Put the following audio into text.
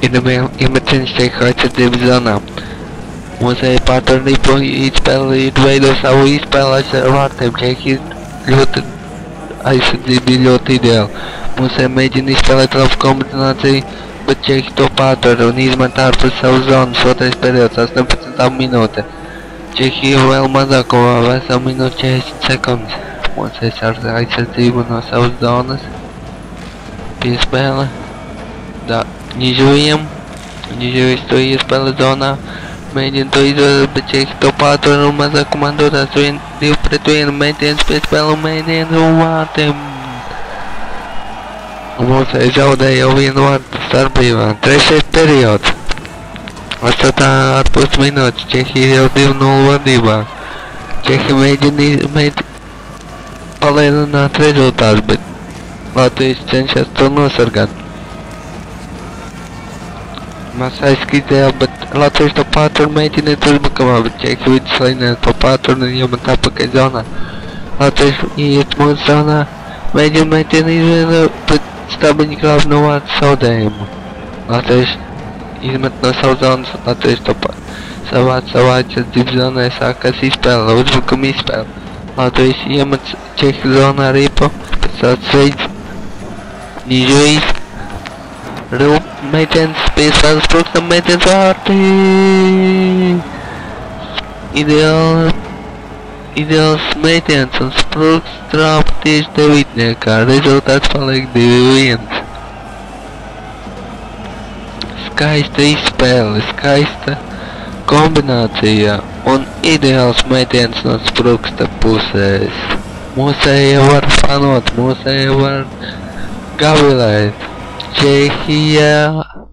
Ir iemetiens tiek aizsardzības zonā. Mūsēji pārturni izspēli ir veido savu izspēlēs ar vārtiem, Čehija ļoti aizsardzība ir ļoti ideāla. Mūsēji mēģina izspēlēt labu kombināciju, bet Čehi to pārtur un izmet ārpus savu zonas. Otrais periods, 18. minūte. Čehija vēl mazākumā, veselu minūti 40 sekundes. Mūsēji ar aizsardzību no savas zonas. Piespēle. Nižujiem to iespēle zonā. Mēģina to izvēlēt, bet Čehi to pārtur un mazākumā dodās 2 pret 1 mēģienas piespēle un mēģienas un vārtiem. Mūsēji zaudēja jau 1 vārtu starpībā. Trešais periods. 8,5 minūtes. Čehija jau 2-0 vadībā. Čehi mēģina palēnināt rezultātus, bet Latvijas cenšas to nosargāt. Mēs aizskītējām, bet Latvijas to pārtur mēģiniet uzbakamā, bet Čehi viduslīnijā to pārtur un iemet atpakaļ zonā. Latvijas iet mūsu zonā, mēģina izvēlēt, bet Stabiņi glāb no vārtu zaudējumu. Latvijas izmet no savu zonas, Latvijas to savā aizsardzības zonā sākās izspēle, uzbrukuma izspēle. Latvijas iemet Čehi zonā ripu, pēc tāds veids Nižujis. Mēģienas piespēles Sprukstam, mēģienas vārti. Ideāls mēģienas un Spruksts trāpa tieši devītniekā. Rezultāts paliek 2-1. Skaista izspēle, skaista kombinācija un ideāls mēģienas no Spruksta pusēs. Mūsēji var fanot, mūsēji var gavilēt. Čehija